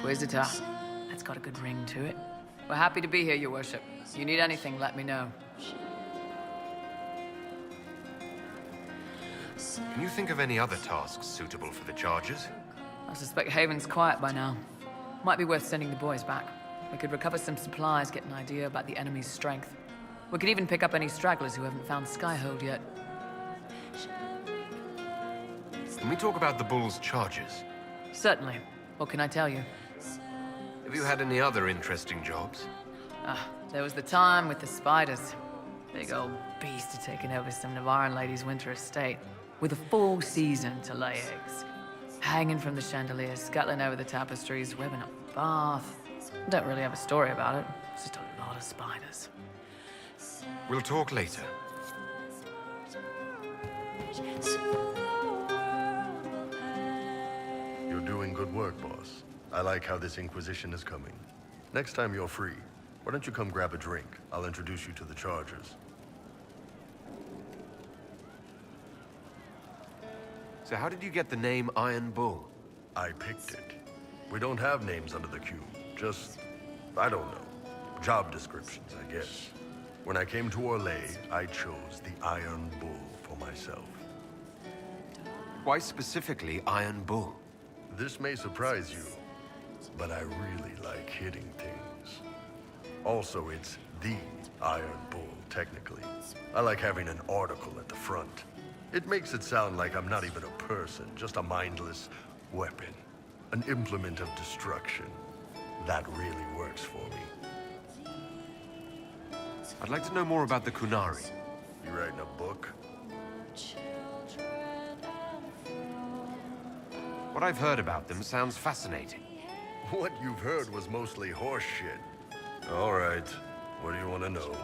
Inquisitor. That's got a good ring to it. We're happy to be here, your worship. If you need anything, let me know. Can you think of any other tasks suitable for the charges? I suspect Haven's quiet by now. Might be worth sending the boys back. We could recover some supplies, get an idea about the enemy's strength. We could even pick up any stragglers who haven't found Skyhold yet. Can we talk about the Bull's charges? Certainly. What can I tell you? Have you had any other interesting jobs? There was the time with the spiders. Big old beast had taken over some Navarran lady's winter estate, with a full season to lay eggs. Hanging from the chandelier, scuttling over the tapestries, webbing up the bath. Don't really have a story about it. It's just a lot of spiders. We'll talk later. You're doing good work, boss. I like how this Inquisition is coming. Next time you're free, why don't you come grab a drink? I'll introduce you to the Chargers. So how did you get the name Iron Bull? I picked it. We don't have names under the cube. Just, I don't know. Job descriptions, I guess. When I came to Orlais, I chose the Iron Bull for myself. Why specifically Iron Bull? This may surprise you, but I really like hitting things. Also, it's the Iron Bull, technically. I like having an article at the front. It makes it sound like I'm not even a person, just a mindless weapon. An implement of destruction. That really works for me. I'd like to know more about the Kunari. You writing a book? What I've heard about them sounds fascinating. What you've heard was mostly horse shit. All right, what do you want to know?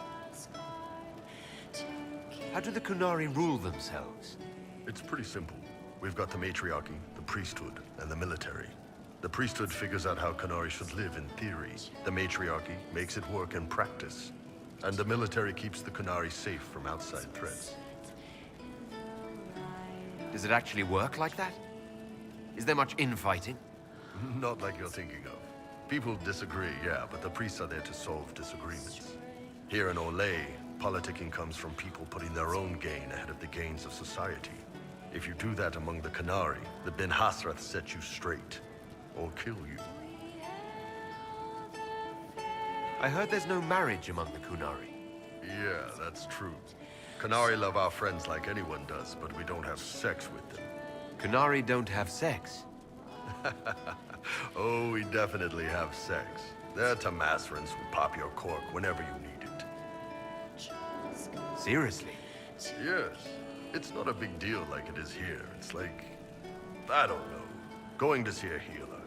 How do the Kunari rule themselves? It's pretty simple. We've got the matriarchy, the priesthood, and the military. The priesthood figures out how Kunari should live in theory. The matriarchy makes it work in practice. And the military keeps the Kunari safe from outside threats. Does it actually work like that? Is there much infighting? Not like you're thinking of. People disagree, yeah, but the priests are there to solve disagreements. Here in Orlais, politicking comes from people putting their own gain ahead of the gains of society. If you do that among the Kunari, the Ben Hasrath set you straight, or kill you. I heard there's no marriage among the Kunari. Yeah, that's true. Kunari love our friends like anyone does, but we don't have sex with them. Kunari don't have sex. Oh, we definitely have sex. They're Tamasrans who pop your cork whenever you need it. Seriously? Yes. It's not a big deal like it is here. It's like, I don't know, going to see a healer.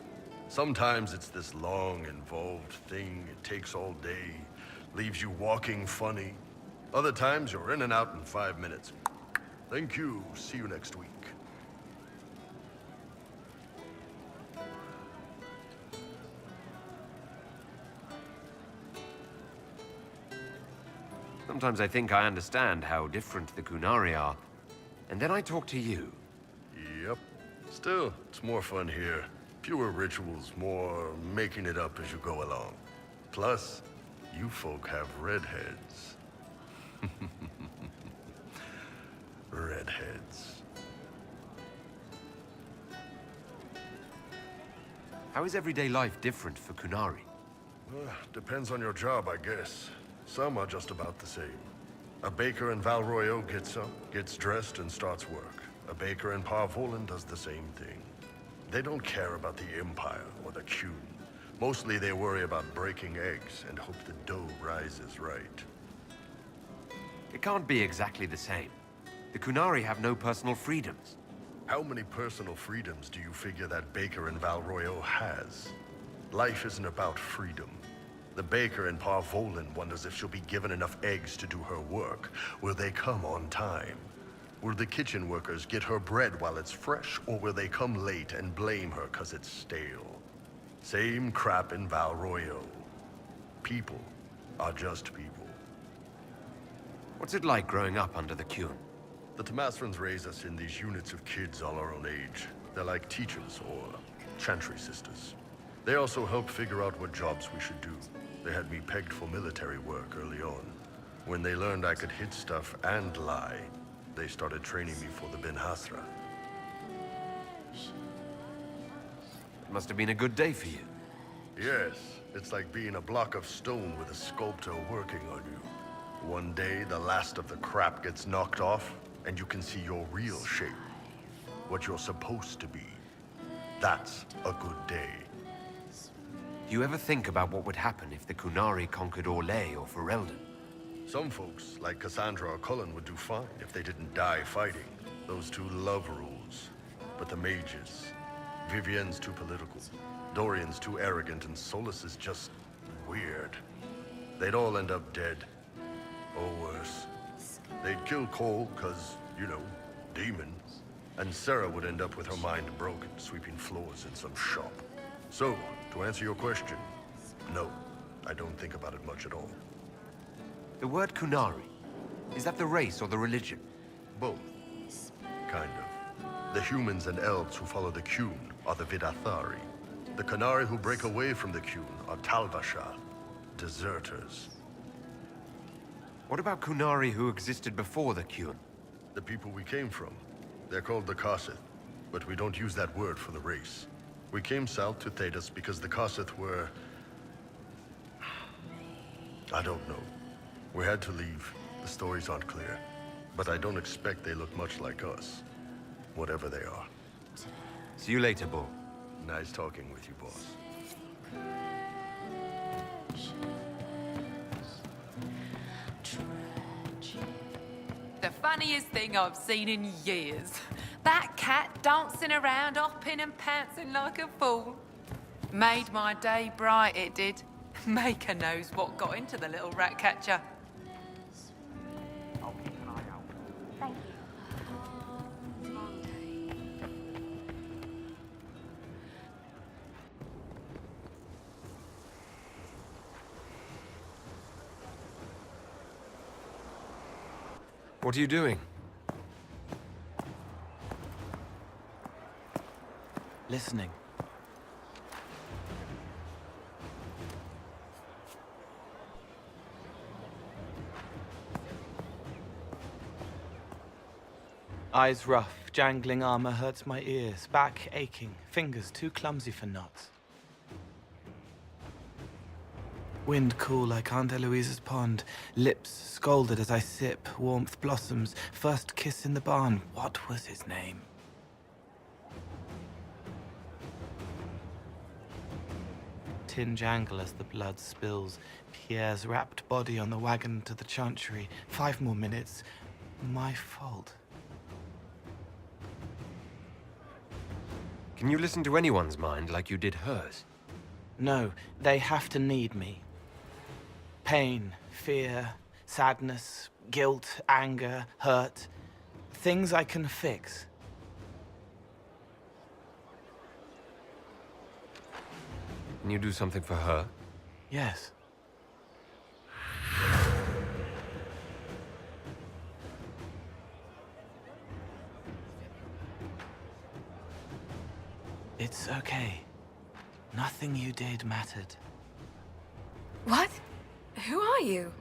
Sometimes it's this long, involved thing. It takes all day, leaves you walking funny. Other times you're in and out in 5 minutes. Thank you. See you next week. Sometimes I think I understand how different the Kunari are. And then I talk to you. Yep. Still, it's more fun here. Fewer rituals, more making it up as you go along. Plus, you folk have redheads. Redheads. How is everyday life different for Kunari? Depends on your job, I guess. Some are just about the same. A baker in Val Royeaux gets up, gets dressed, and starts work. A baker in Parvolan does the same thing. They don't care about the Empire or the Qun. Mostly they worry about breaking eggs and hope the dough rises right. It can't be exactly the same. The Kunari have no personal freedoms. How many personal freedoms do you figure that baker in Val Royeaux has? Life isn't about freedom. The baker in Parvolan wonders if she'll be given enough eggs to do her work. Will they come on time? Will the kitchen workers get her bread while it's fresh, or will they come late and blame her 'cause it's stale? Same crap in Val Royeaux. People are just people. What's it like growing up under the Qun? The Tamasrans raise us in these units of kids all our own age. They're like teachers or chantry sisters. They also helped figure out what jobs we should do. They had me pegged for military work early on. When they learned I could hit stuff and lie, they started training me for the Ben Hasra. It must have been a good day for you. Yes, it's like being a block of stone with a sculptor working on you. One day, the last of the crap gets knocked off, and you can see your real shape. What you're supposed to be. That's a good day. Do you ever think about what would happen if the Qunari conquered Orlais or Ferelden? Some folks, like Cassandra or Cullen, would do fine if they didn't die fighting. Those two love rules. But the mages... Vivienne's too political. Dorian's too arrogant, and Solus is just... weird. They'd all end up dead. Or worse. They'd kill Cole, cause, you know, demon. And Sarah would end up with her mind broken, sweeping floors in some shop. So, to answer your question, no. I don't think about it much at all. The word Qunari, is that the race or the religion? Both. Kind of. The humans and elves who follow the Qun are the Vidathari. The Qunari who break away from the Qun are Talvashar, deserters. What about Qunari who existed before the Qun? The people we came from. They're called the Kossith, but we don't use that word for the race. We came south to Thedas because the Kossith were... I don't know. We had to leave. The stories aren't clear. But I don't expect they look much like us. Whatever they are. See you later, Bull. Nice talking with you, boss. The funniest thing I've seen in years. That cat dancing around, hopping and pouncing like a fool. Made my day bright, it did. Maker knows what got into the little rat catcher. Thank you. What are you doing? Listening. Eyes rough, jangling armor hurts my ears, back aching, fingers too clumsy for knots. Wind cool like Aunt Eloise's pond, lips scalded as I sip, warmth blossoms, first kiss in the barn, what was his name? Tin jangle as the blood spills, Pierre's wrapped body on the wagon to the chantry, 5 more minutes, my fault. Can you listen to anyone's mind like you did hers? No, they have to need me. Pain, fear, sadness, guilt, anger, hurt. Things I can fix. Can you do something for her? Yes. It's okay. Nothing you did mattered. What? Who are you?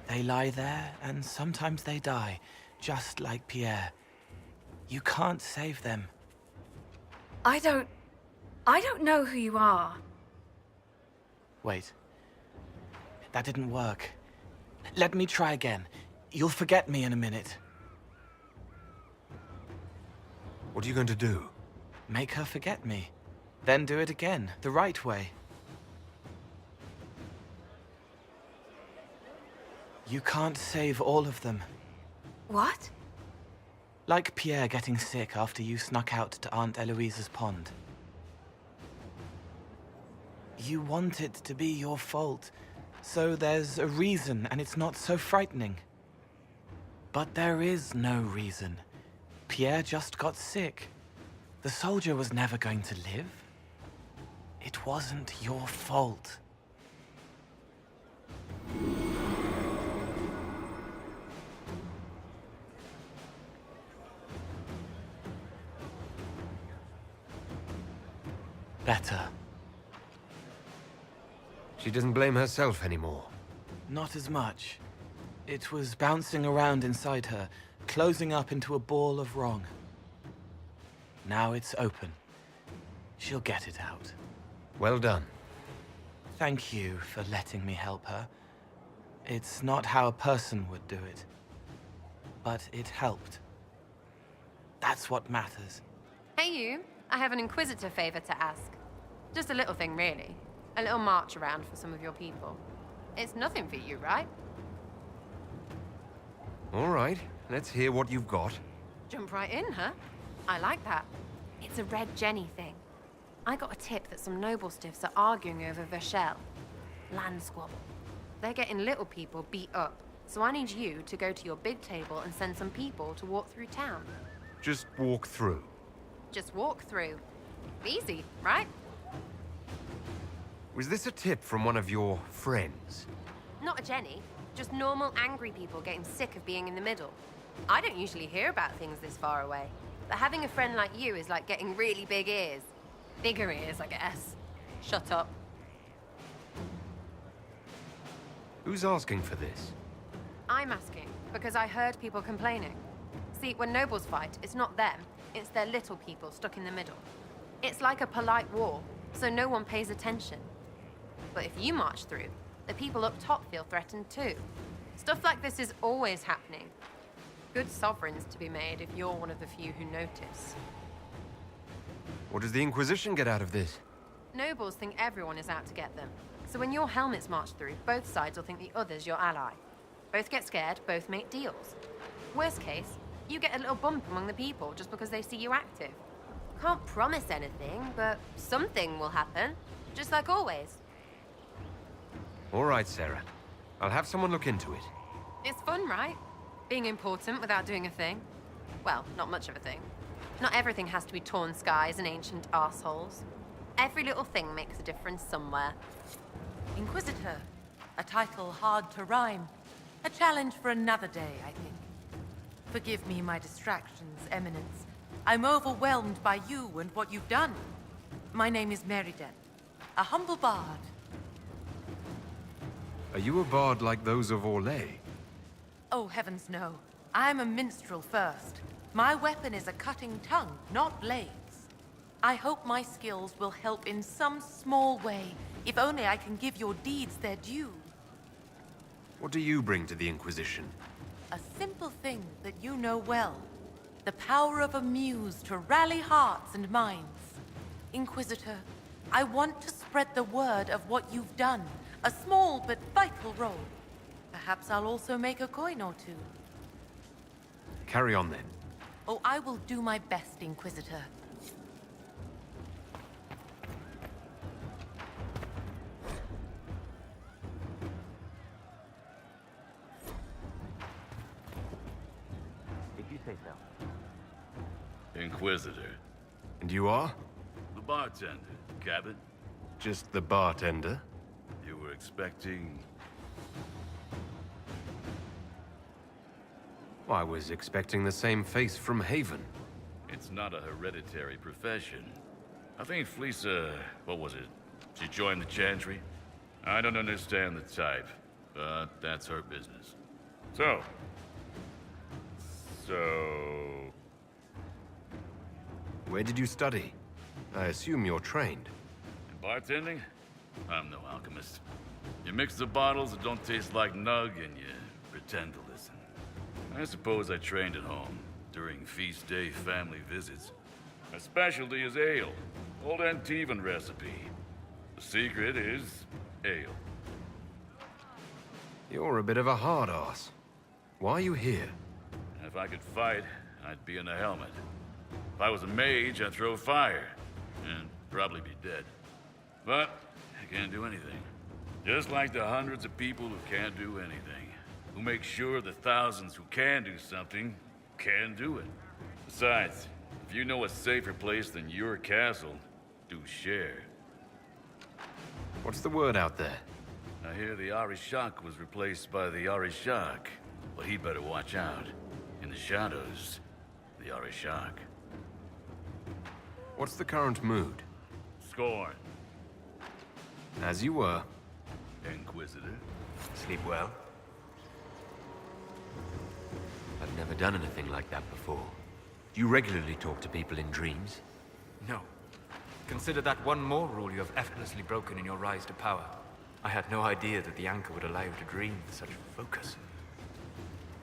They lie there, and sometimes they die, just like Pierre. You can't save them. I don't know who you are. Wait. That didn't work. Let me try again. You'll forget me in a minute. What are you going to do? Make her forget me. Then do it again, the right way. You can't save all of them. What? Like Pierre getting sick after you snuck out to Aunt Eloise's pond. You want it to be your fault, so there's a reason and it's not so frightening. But there is no reason. Pierre just got sick. The soldier was never going to live. It wasn't your fault. better. She doesn't blame herself anymore. Not as much. It was bouncing around inside her, closing up into a ball of wrong. Now it's open. She'll get it out. Well done. Thank you for letting me help her. It's not how a person would do it. But it helped. That's what matters. Hey you, I have an Inquisitor favor to ask. Just a little thing, really. A little march around for some of your people. It's nothing for you, right? All right, let's hear what you've got. Jump right in, huh? I like that. It's a Red Jenny thing. I got a tip that some noble stiffs are arguing over Vershel. Land squabble. They're getting little people beat up, so I need you to go to your big table and send some people to walk through town. Just walk through. Just walk through. Easy, right? Was this a tip from one of your friends? Not a Jenny. Just normal angry people getting sick of being in the middle. I don't usually hear about things this far away. But having a friend like you is like getting really big ears. Bigger ears, I guess. Shut up. Who's asking for this? I'm asking because I heard people complaining. See, when nobles fight, it's not them. It's their little people stuck in the middle. It's like a polite war, so no one pays attention. But if you march through, the people up top feel threatened too. Stuff like this is always happening. Good sovereigns to be made if you're one of the few who notice. What does the Inquisition get out of this? Nobles think everyone is out to get them. So when your helmets march through, both sides will think the other's your ally. Both get scared, both make deals. Worst case, you get a little bump among the people just because they see you active. Can't promise anything, but something will happen. Just like always. All right, Sarah. I'll have someone look into it. It's fun, right? Being important without doing a thing. Well, not much of a thing. Not everything has to be torn skies and ancient arseholes. Every little thing makes a difference somewhere. Inquisitor. A title hard to rhyme. A challenge for another day, I think. Forgive me my distractions, Eminence. I'm overwhelmed by you and what you've done. My name is Meriden, a humble bard. Are you a bard like those of Orlais? Oh, heavens no. I'm a minstrel first. My weapon is a cutting tongue, not blades. I hope my skills will help in some small way, if only I can give your deeds their due. What do you bring to the Inquisition? A simple thing that you know well. The power of a muse to rally hearts and minds. Inquisitor, I want to spread the word of what you've done. A small but vital role. Perhaps I'll also make a coin or two. Carry on then. Oh, I will do my best, Inquisitor. If you say so. Inquisitor. And you are? The bartender. Cabot. Just the bartender? You were expecting... I was expecting the same face from Haven. It's not a hereditary profession. I think Fleesa... what was it? She joined the Chantry? I don't understand the type, but that's her business. So... Where did you study? I assume you're trained. In bartending? I'm no alchemist. You mix the bottles that don't taste like nug and you pretend to listen. I suppose I trained at home, during feast day family visits. My specialty is ale, old Antivan recipe. The secret is ale. You're a bit of a hard-ass. Why are you here? If I could fight, I'd be in a helmet. If I was a mage, I'd throw fire, and probably be dead. But I can't do anything. Just like the hundreds of people who can't do anything. Who make sure the thousands who can do something can do it. Besides, if you know a safer place than your castle, do share. What's the word out there? I hear the Arishak was replaced by the Arishak, but he'd better watch out. In the shadows, the Arishak. What's the current mood? scorn. As you were. Inquisitor. Sleep well? I've never done anything like that before. Do you regularly talk to people in dreams? No. Consider that one more rule you have effortlessly broken in your rise to power. I had no idea that the anchor would allow you to dream with such focus.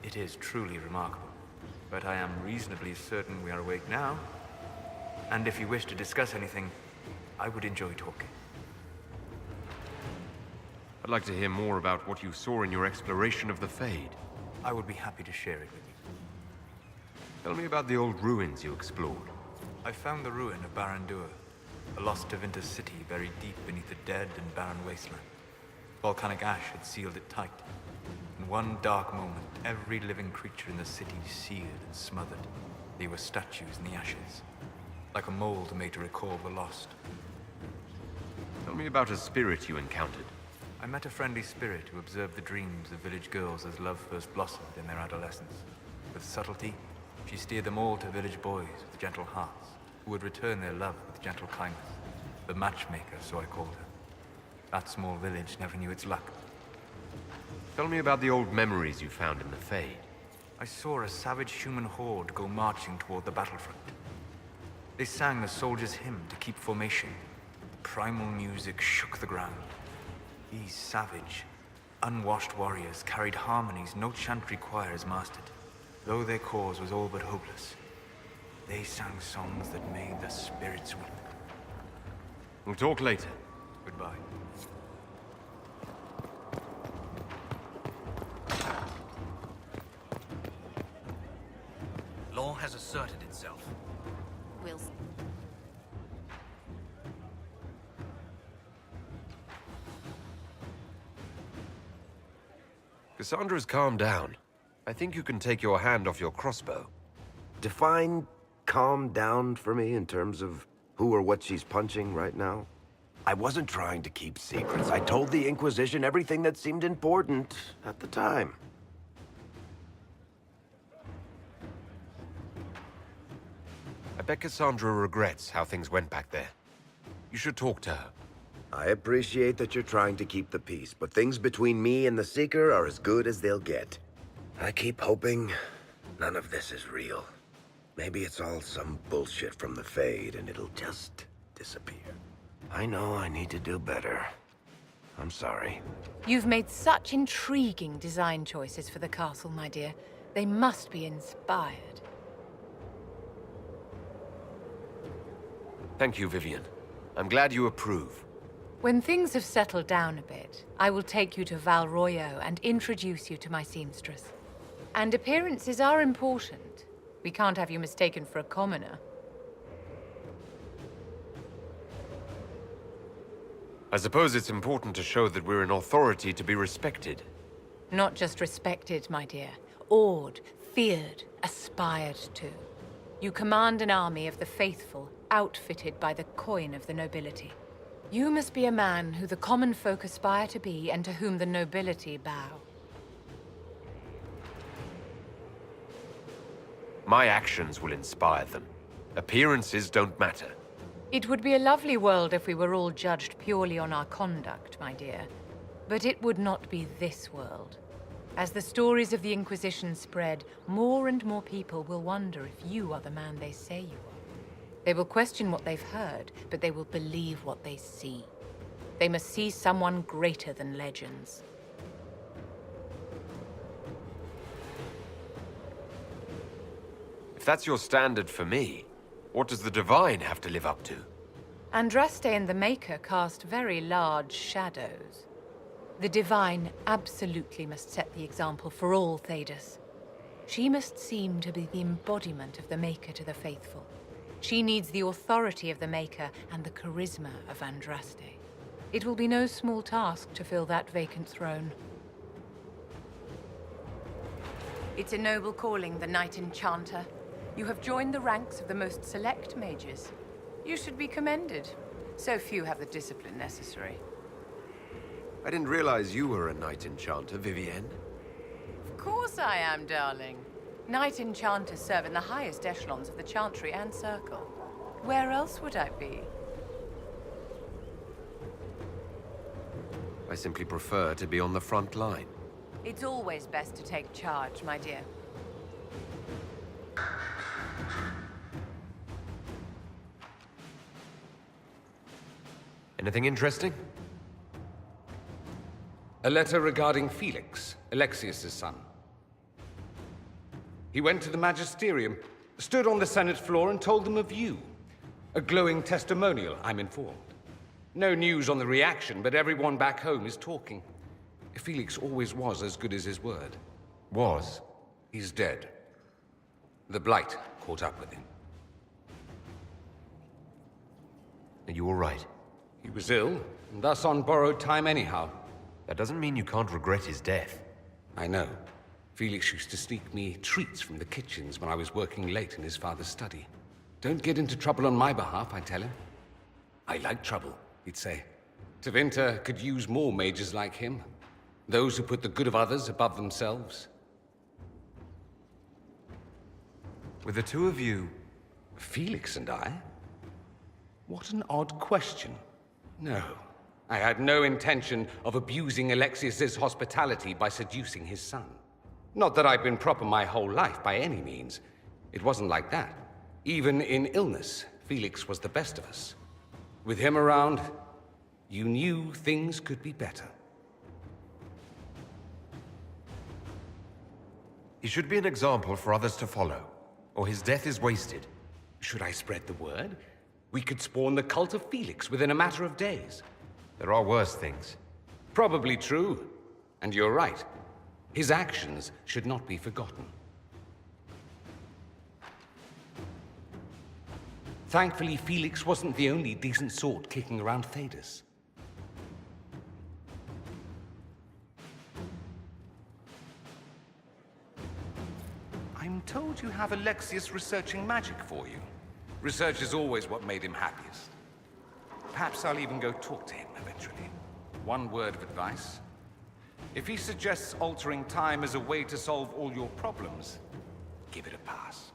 It is truly remarkable. But I am reasonably certain we are awake now. And if you wish to discuss anything, I would enjoy talking. I'd like to hear more about what you saw in your exploration of the Fade. I would be happy to share it with you. Tell me about the old ruins you explored. I found the ruin of Barandur, a lost Tevinter city buried deep beneath a dead and barren wasteland. Volcanic ash had sealed it tight. In one dark moment, every living creature in the city seared and smothered. They were statues in the ashes, like a mold made to recall the lost. Tell me about a spirit you encountered. I met a friendly spirit who observed the dreams of village girls as love first blossomed in their adolescence. With subtlety, she steered them all to village boys with gentle hearts, who would return their love with gentle kindness. The matchmaker, so I called her. That small village never knew its luck. Tell me about the old memories you found in the Fade. I saw a savage human horde go marching toward the battlefront. They sang a soldier's hymn to keep formation. The primal music shook the ground. These savage, unwashed warriors carried harmonies no chantry choir has mastered. Though their cause was all but hopeless, they sang songs that made the spirits weep. We'll talk later. Goodbye. Law has asserted itself. We'll Cassandra's calmed down. I think you can take your hand off your crossbow. Define calm down for me in terms of who or what she's punching right now. I wasn't trying to keep secrets. I told the Inquisition everything that seemed important at the time. I bet Cassandra regrets how things went back there. You should talk to her. I appreciate that you're trying to keep the peace, but things between me and the Seeker are as good as they'll get. I keep hoping none of this is real. Maybe it's all some bullshit from the Fade and it'll just disappear. I know I need to do better. I'm sorry. You've made such intriguing design choices for the castle, my dear. They must be inspired. Thank you, Vivian. I'm glad you approve. When things have settled down a bit, I will take you to Val Royo and introduce you to my seamstress. And appearances are important. We can't have you mistaken for a commoner. I suppose it's important to show that we're an authority to be respected. Not just respected, my dear. Awed, feared, aspired to. You command an army of the faithful, outfitted by the coin of the nobility. You must be a man who the common folk aspire to be and to whom the nobility bow. My actions will inspire them. Appearances don't matter. It would be a lovely world if we were all judged purely on our conduct, my dear. But it would not be this world. As the stories of the Inquisition spread, more and more people will wonder if you are the man they say you are. They will question what they've heard, but they will believe what they see. They must see someone greater than legends. If that's your standard for me, what does the Divine have to live up to? Andraste and the Maker cast very large shadows. The Divine absolutely must set the example for all Thedas. She must seem to be the embodiment of the Maker to the faithful. She needs the authority of the Maker and the charisma of Andraste. It will be no small task to fill that vacant throne. It's a noble calling, the Knight Enchanter. You have joined the ranks of the most select mages. You should be commended. So few have the discipline necessary. I didn't realize you were a Knight Enchanter, Vivienne. Of course I am, darling. Knight Enchanters serve in the highest echelons of the Chantry and Circle. Where else would I be? I simply prefer to be on the front line. It's always best to take charge, my dear. Anything interesting? A letter regarding Felix, Alexius's son. He went to the Magisterium, stood on the Senate floor and told them of you. A glowing testimonial, I'm informed. No news on the reaction, but everyone back home is talking. Felix always was as good as his word. Was? He's dead. The Blight caught up with him. Are you all right? He was ill, and thus on borrowed time anyhow. That doesn't mean you can't regret his death. I know. Felix used to sneak me treats from the kitchens when I was working late in his father's study. Don't get into trouble on my behalf, I tell him. I like trouble, he'd say. Tevinter could use more mages like him. Those who put the good of others above themselves. With the two of you... Felix and I? What an odd question. No. I had no intention of abusing Alexius's hospitality by seducing his son. Not that I've been proper my whole life, by any means. It wasn't like that. Even in illness, Felix was the best of us. With him around, you knew things could be better. He should be an example for others to follow, or his death is wasted. Should I spread the word? We could spawn the cult of Felix within a matter of days. There are worse things. Probably true. And you're right. His actions should not be forgotten. Thankfully, Felix wasn't the only decent sort kicking around Thedas. I'm told you have Alexius researching magic for you. Research is always what made him happiest. Perhaps I'll even go talk to him eventually. One word of advice. If he suggests altering time as a way to solve all your problems, give it a pass.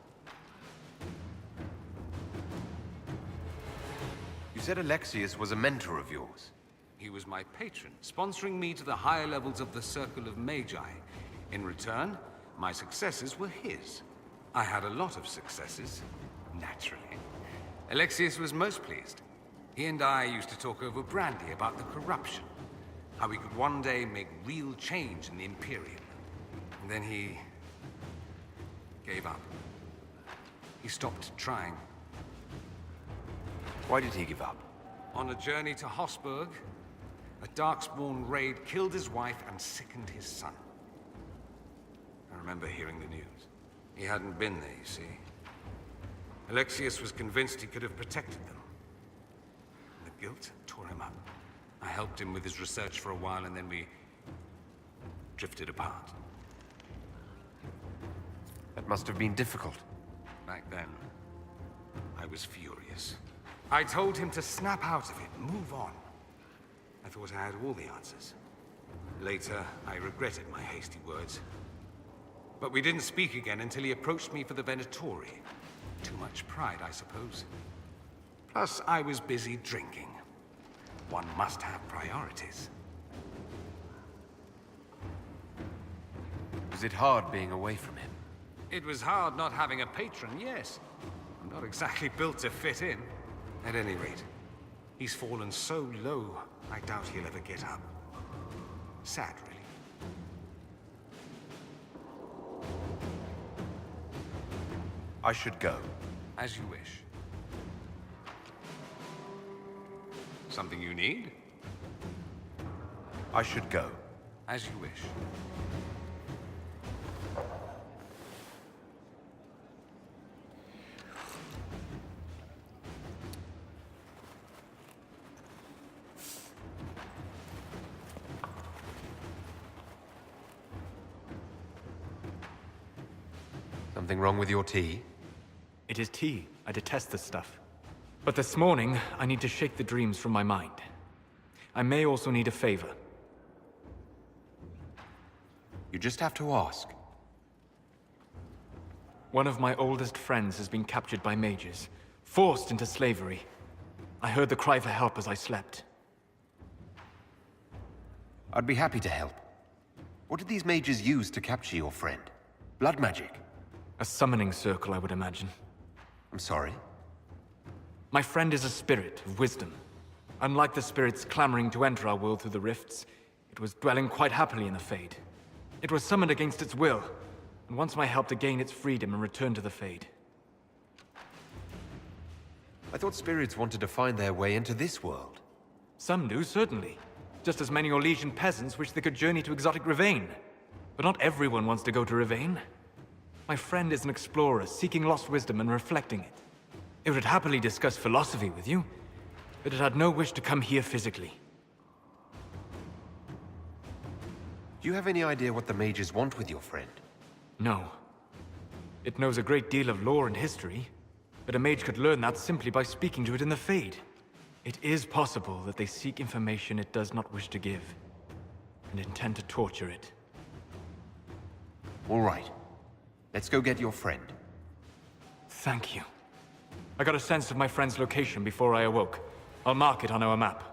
You said Alexius was a mentor of yours. He was my patron, sponsoring me to the higher levels of the Circle of Magi. In return, my successes were his. I had a lot of successes, naturally. Alexius was most pleased. He and I used to talk over brandy about the corruption. How we could one day make real change in the Imperium. And then he... gave up. He stopped trying. Why did he give up? On a journey to Hosburg, a Darkspawn raid killed his wife and sickened his son. I remember hearing the news. He hadn't been there, you see. Alexius was convinced he could have protected them. The guilt tore him up. I helped him with his research for a while, and then we drifted apart. That must have been difficult. Back then, I was furious. I told him to snap out of it, move on. I thought I had all the answers. Later, I regretted my hasty words. But we didn't speak again until he approached me for the Venatori. Too much pride, I suppose. Plus, I was busy drinking. One must have priorities. Was it hard being away from him? It was hard not having a patron, yes. I'm not exactly built to fit in. At any rate, he's fallen so low, I doubt he'll ever get up. Sad, really. I should go. As you wish. Something you need? I should go. As you wish. Something wrong with your tea? It is tea. I detest this stuff. But this morning, I need to shake the dreams from my mind. I may also need a favor. You just have to ask. One of my oldest friends has been captured by mages, forced into slavery. I heard the cry for help as I slept. I'd be happy to help. What did these mages use to capture your friend? Blood magic? A summoning circle, I would imagine. I'm sorry? My friend is a spirit of wisdom. Unlike the spirits clamoring to enter our world through the rifts, it was dwelling quite happily in the Fade. It was summoned against its will, and wants my help to gain its freedom and return to the Fade. I thought spirits wanted to find their way into this world. Some do, certainly. Just as many Orlesian peasants wish they could journey to exotic Rivain. But not everyone wants to go to Rivain. My friend is an explorer, seeking lost wisdom and reflecting it. It would happily discuss philosophy with you, but it had no wish to come here physically. Do you have any idea what the mages want with your friend? No. It knows a great deal of lore and history, but a mage could learn that simply by speaking to it in the Fade. It is possible that they seek information it does not wish to give, and intend to torture it. All right. Let's go get your friend. Thank you. I got a sense of my friend's location before I awoke. I'll mark it on our map.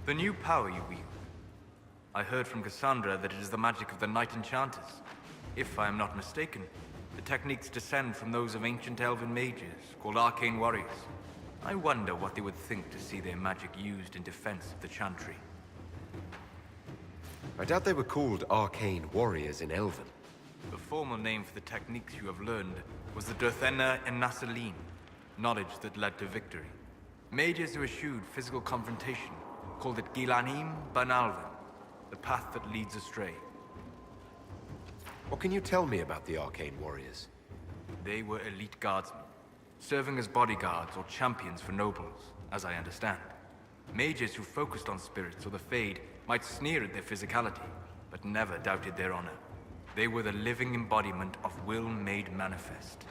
The new power you wield. I heard from Cassandra that it is the magic of the Knight Enchanters. If I am not mistaken, the techniques descend from those of ancient elven mages, called arcane warriors. I wonder what they would think to see their magic used in defense of the Chantry. I doubt they were called arcane warriors in Elven. The formal name for the techniques you have learned was the Durthena and Nassaline, knowledge that led to victory. Mages who eschewed physical confrontation called it Gilanim Banalvan, the path that leads astray. What can you tell me about the arcane warriors? They were elite guardsmen, serving as bodyguards or champions for nobles, as I understand. Mages who focused on spirits or the Fade might sneer at their physicality, but never doubted their honor. They were the living embodiment of will made manifest,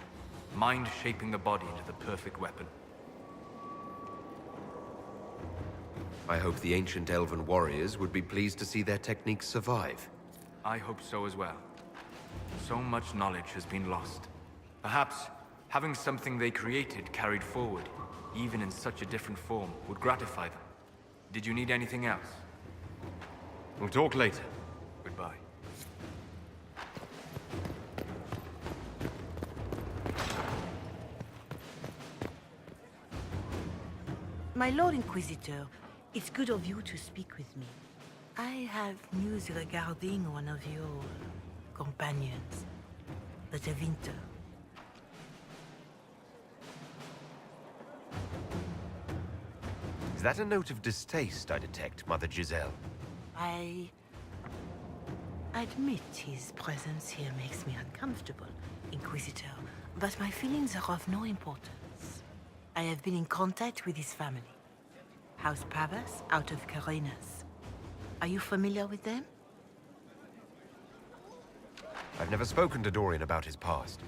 mind shaping the body into the perfect weapon. I hope the ancient elven warriors would be pleased to see their techniques survive. I hope so as well. So much knowledge has been lost. Perhaps having something they created carried forward, even in such a different form, would gratify them. Did you need anything else? We'll talk later. Goodbye. My Lord Inquisitor, it's good of you to speak with me. I have news regarding one of your companions, the Tevinter. Is that a note of distaste I detect, Mother Giselle? I admit his presence here makes me uncomfortable, Inquisitor, but my feelings are of no importance. I have been in contact with his family. House Pavas, out of Carenas. Are you familiar with them? I've never spoken to Dorian about his past.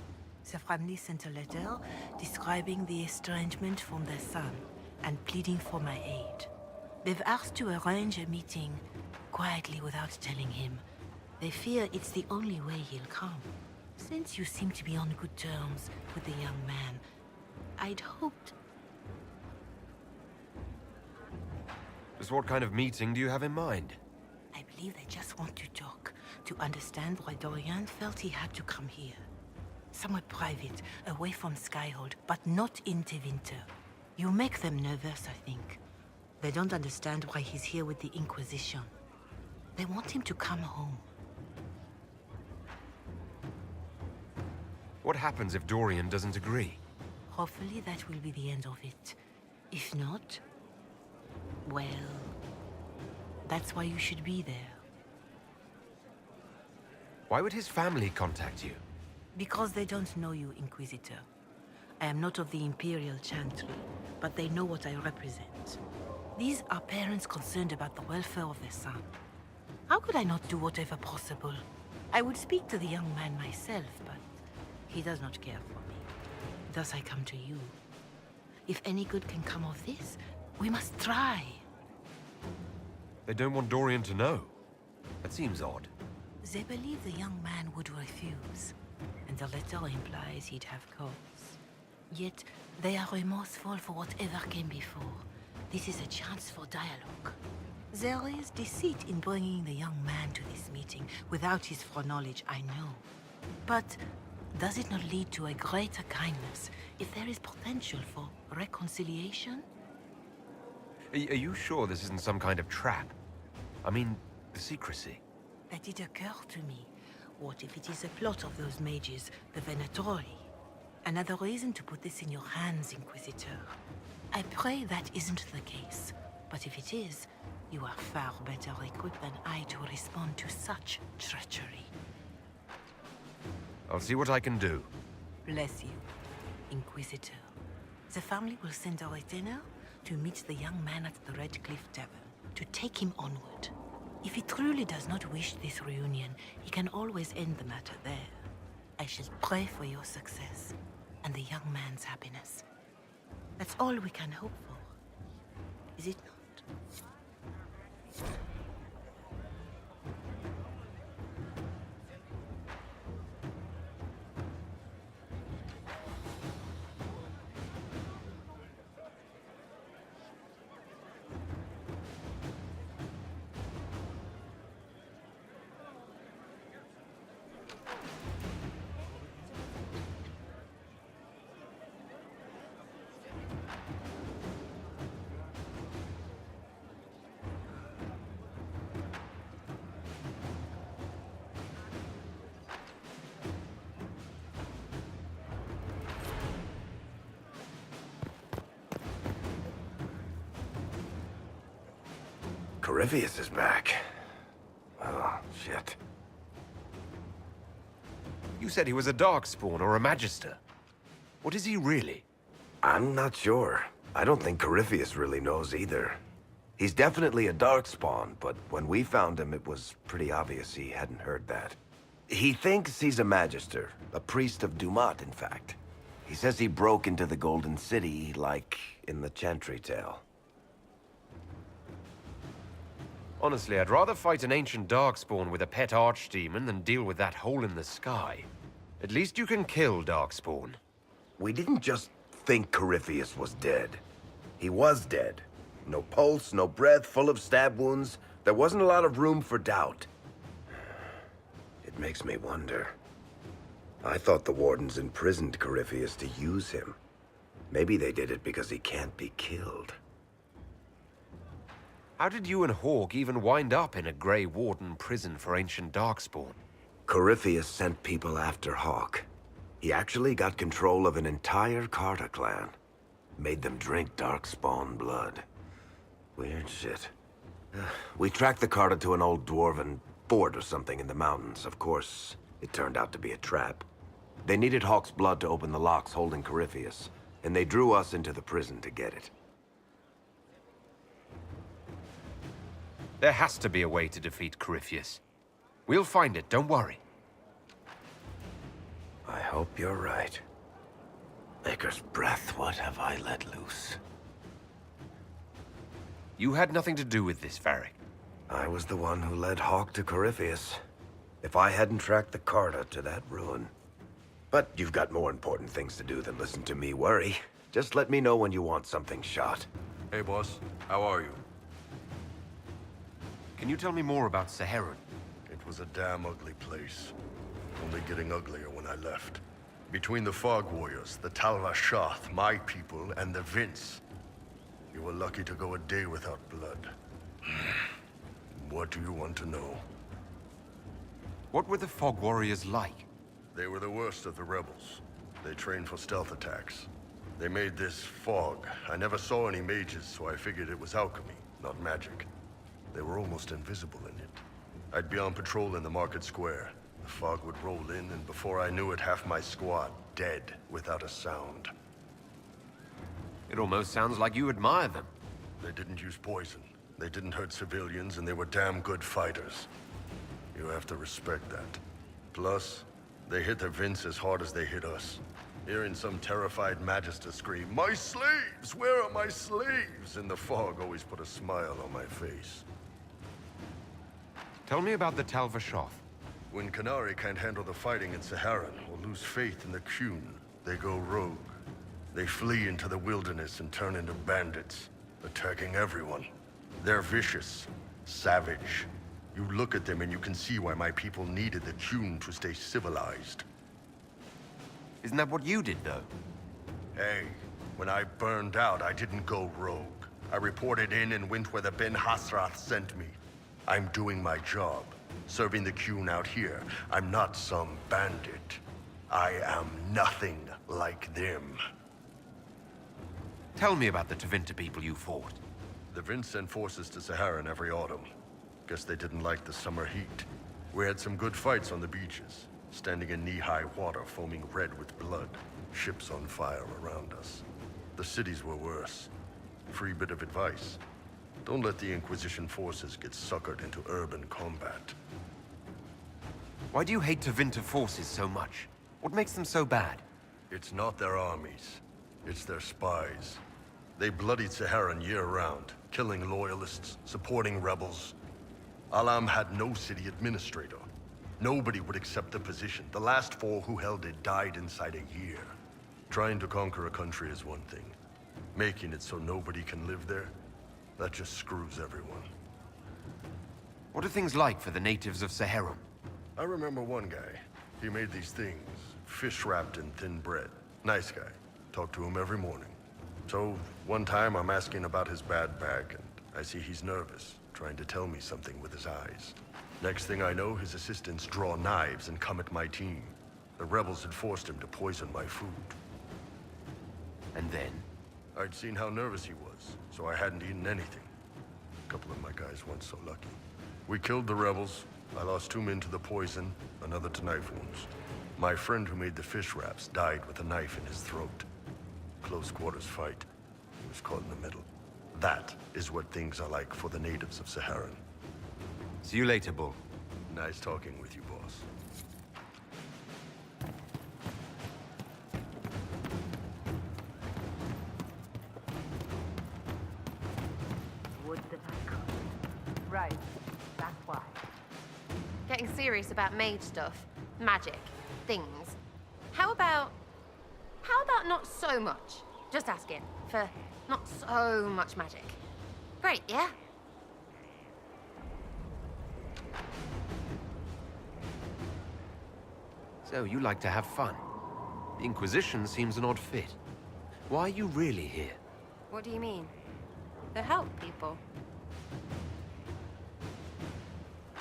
The family sent a letter describing the estrangement from their son and pleading for my aid. They've asked to arrange a meeting quietly without telling him. They fear it's the only way he'll come. Since you seem to be on good terms with the young man, I'd hoped... Just what kind of meeting do you have in mind? I believe they just want to talk, to understand why Dorian felt he had to come here. Somewhere private, away from Skyhold, but not in Tevinter. You make them nervous, I think. They don't understand why he's here with the Inquisition. They want him to come home. What happens if Dorian doesn't agree? Hopefully that will be the end of it. If not, well, that's why you should be there. Why would his family contact you? Because they don't know you, Inquisitor. I am not of the Imperial Chantry, but they know what I represent. These are parents concerned about the welfare of their son. How could I not do whatever possible? I would speak to the young man myself, but he does not care for me. Thus I come to you. If any good can come of this, we must try. They don't want Dorian to know. That seems odd. They believe the young man would refuse, and the letter implies he'd have cause. Yet, they are remorseful for whatever came before. This is a chance for dialogue. There is deceit in bringing the young man to this meeting without his foreknowledge, I know. But does it not lead to a greater kindness if there is potential for reconciliation? Are you sure this isn't some kind of trap? I mean, the secrecy. That did occur to me. What if it is a plot of those mages, the Venatori? Another reason to put this in your hands, Inquisitor. I pray that isn't the case. But if it is, you are far better equipped than I to respond to such treachery. I'll see what I can do. Bless you, Inquisitor. The family will send a retainer to meet the young man at the Red Cliff Tavern, to take him onward. If he truly does not wish this reunion, he can always end the matter there. I shall pray for your success, and the young man's happiness. That's all we can hope for, is it not? Corypheus is back. Oh, shit. You said he was a Darkspawn or a Magister. What is he really? I'm not sure. I don't think Corypheus really knows either. He's definitely a Darkspawn, but when we found him, it was pretty obvious he hadn't heard that. He thinks he's a Magister, a priest of Dumat, in fact. He says he broke into the Golden City, like in the Chantry tale. Honestly, I'd rather fight an ancient Darkspawn with a pet archdemon than deal with that hole in the sky. At least you can kill Darkspawn. We didn't just think Corypheus was dead. He was dead. No pulse, no breath, full of stab wounds. There wasn't a lot of room for doubt. It makes me wonder. I thought the Wardens imprisoned Corypheus to use him. Maybe they did it because he can't be killed. How did you and Hawk even wind up in a Grey Warden prison for ancient Darkspawn? Corypheus sent people after Hawk. He actually got control of an entire Carter clan. Made them drink Darkspawn blood. Weird shit. We tracked the Carter to an old dwarven fort or something in the mountains. Of course, it turned out to be a trap. They needed Hawk's blood to open the locks holding Corypheus, and they drew us into the prison to get it. There has to be a way to defeat Corypheus. We'll find it, don't worry. I hope you're right. Maker's breath, what have I let loose? You had nothing to do with this, Varric. I was the one who led Hawk to Corypheus. If I hadn't tracked the Carter to that ruin. But you've got more important things to do than listen to me worry. Just let me know when you want something shot. Hey, boss. How are you? Can you tell me more about Saharan? It was a damn ugly place. Only getting uglier when I left. Between the Fog Warriors, the Talvashath, my people, and the Vince. You were lucky to go a day without blood. What do you want to know? What were the Fog Warriors like? They were the worst of the rebels. They trained for stealth attacks. They made this fog. I never saw any mages, so I figured it was alchemy, not magic. They were almost invisible in it. I'd be on patrol in the market square. The fog would roll in, and before I knew it, half my squad dead without a sound. It almost sounds like you admire them. They didn't use poison. They didn't hurt civilians, and they were damn good fighters. You have to respect that. Plus, they hit the Vince as hard as they hit us. Hearing some terrified Magister scream, "My slaves! Where are my slaves?" in the fog always put a smile on my face. Tell me about the Talvashath. When Qunari can't handle the fighting in Saharan or lose faith in the Qun, they go rogue. They flee into the wilderness and turn into bandits, attacking everyone. They're vicious, savage. You look at them and you can see why my people needed the tune to stay civilized. Isn't that what you did, though? Hey, when I burned out, I didn't go rogue. I reported in and went where the Ben Hasrath sent me. I'm doing my job, serving the Qun out here. I'm not some bandit. I am nothing like them. Tell me about the Tevinter people you fought. The Vince sent forces to Saharan every autumn. Guess they didn't like the summer heat. We had some good fights on the beaches, standing in knee-high water foaming red with blood, ships on fire around us. The cities were worse. Free bit of advice. Don't let the Inquisition forces get suckered into urban combat. Why do you hate Tevinter forces so much? What makes them so bad? It's not their armies. It's their spies. They bloodied Saharan year-round, killing loyalists, supporting rebels. Alam had no city administrator. Nobody would accept the position. The last 4 who held it died inside a year. Trying to conquer a country is one thing. Making it so nobody can live there, that just screws everyone. What are things like for the natives of Saharan? I remember one guy. He made these things, fish wrapped in thin bread. Nice guy. Talked to him every morning. So, one time I'm asking about his bad back, and I see he's nervous, trying to tell me something with his eyes. Next thing I know, his assistants draw knives and come at my team. The rebels had forced him to poison my food. And then? I'd seen how nervous he was, so I hadn't eaten anything. A couple of my guys weren't so lucky. We killed the rebels. I lost 2 men to the poison, another to knife wounds. My friend who made the fish wraps died with a knife in his throat. Close quarters fight. He was caught in the middle. That is what things are like for the natives of Saharan. See you later, Bull. Nice talking with you, boss. Would that I could. Right. That's why. Getting serious about mage stuff, magic, things. How about not so much? Just asking for not so much magic. Great, yeah? So, you like to have fun. The Inquisition seems an odd fit. Why are you really here? What do you mean? To help people.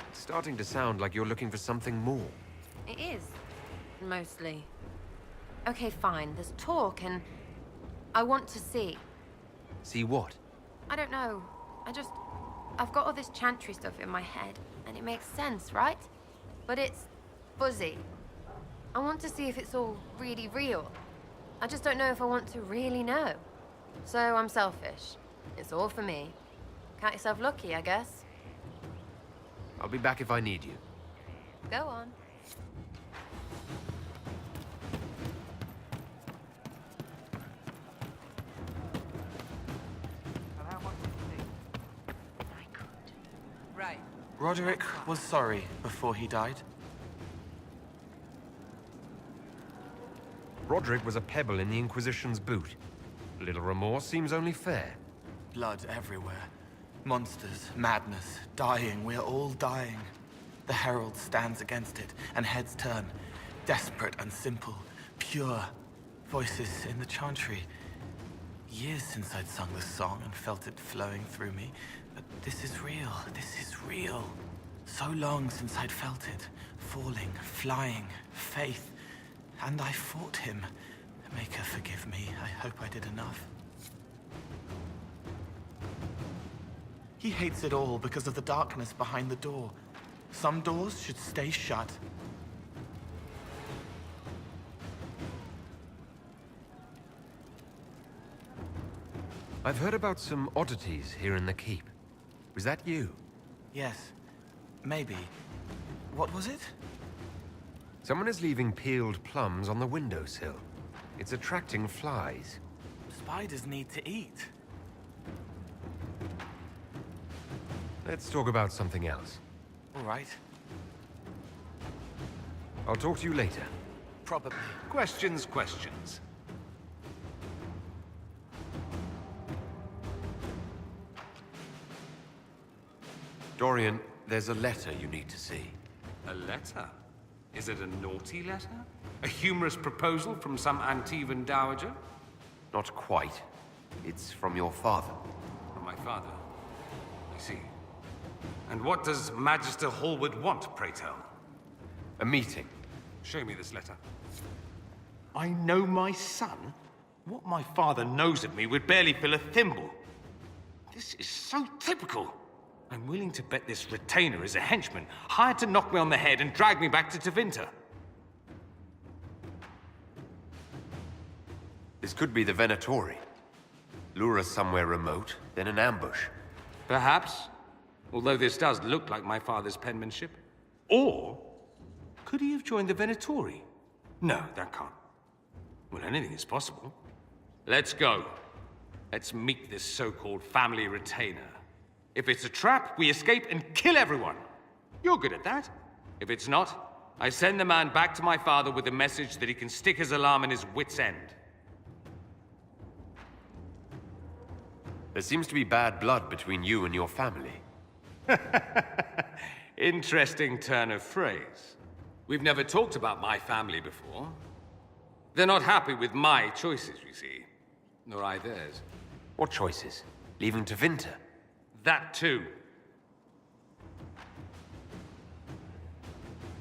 It's starting to sound like you're looking for something more. It is. Mostly. Okay, fine. There's talk and I want to see. See what? I don't know. I've got all this chantry stuff in my head and it makes sense, right? But it's fuzzy. I want to see if it's all really real. I just don't know if I want to really know. So I'm selfish. It's all for me. Count yourself lucky, I guess. I'll be back if I need you. Go on. Right. Roderick was sorry before he died. Roderick was a pebble in the Inquisition's boot. A little remorse seems only fair. Blood everywhere. Monsters, madness, dying. We're all dying. The Herald stands against it, and heads turn. Desperate and simple. Pure. Voices in the chantry. Years since I'd sung this song and felt it flowing through me. But this is real. This is real. So long since I'd felt it. Falling, flying, faith. And I fought him. Make her forgive me. I hope I did enough. He hates it all because of the darkness behind the door. Some doors should stay shut. I've heard about some oddities here in the keep. Was that you? Yes. Maybe. What was it? Someone is leaving peeled plums on the windowsill. It's attracting flies. Spiders need to eat. Let's talk about something else. All right. I'll talk to you later. Probably. Questions. Dorian, there's a letter you need to see. A letter? Is it a naughty letter? A humorous proposal from some Antivan dowager? Not quite. It's from your father. From my father? I see. And what does Magister Hallwood want, pray tell? A meeting. Show me this letter. I know my son? What my father knows of me would barely fill a thimble. This is so typical. I'm willing to bet this retainer is a henchman, hired to knock me on the head and drag me back to Tevinter. This could be the Venatori. Lure us somewhere remote, then an ambush. Perhaps. Although this does look like my father's penmanship. Or, could he have joined the Venatori? No, that can't. Well, anything is possible. Let's go. Let's meet this so-called family retainer. If it's a trap, we escape and kill everyone. You're good at that. If it's not, I send the man back to my father with a message that he can stick his alarm in his wit's end. There seems to be bad blood between you and your family. Interesting turn of phrase. We've never talked about my family before. They're not happy with my choices, you see. Nor I theirs. What choices? Leaving Tevinter? That too.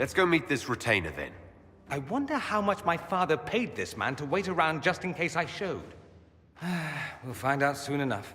Let's go meet this retainer then. I wonder how much my father paid this man to wait around just in case I showed. We'll find out soon enough.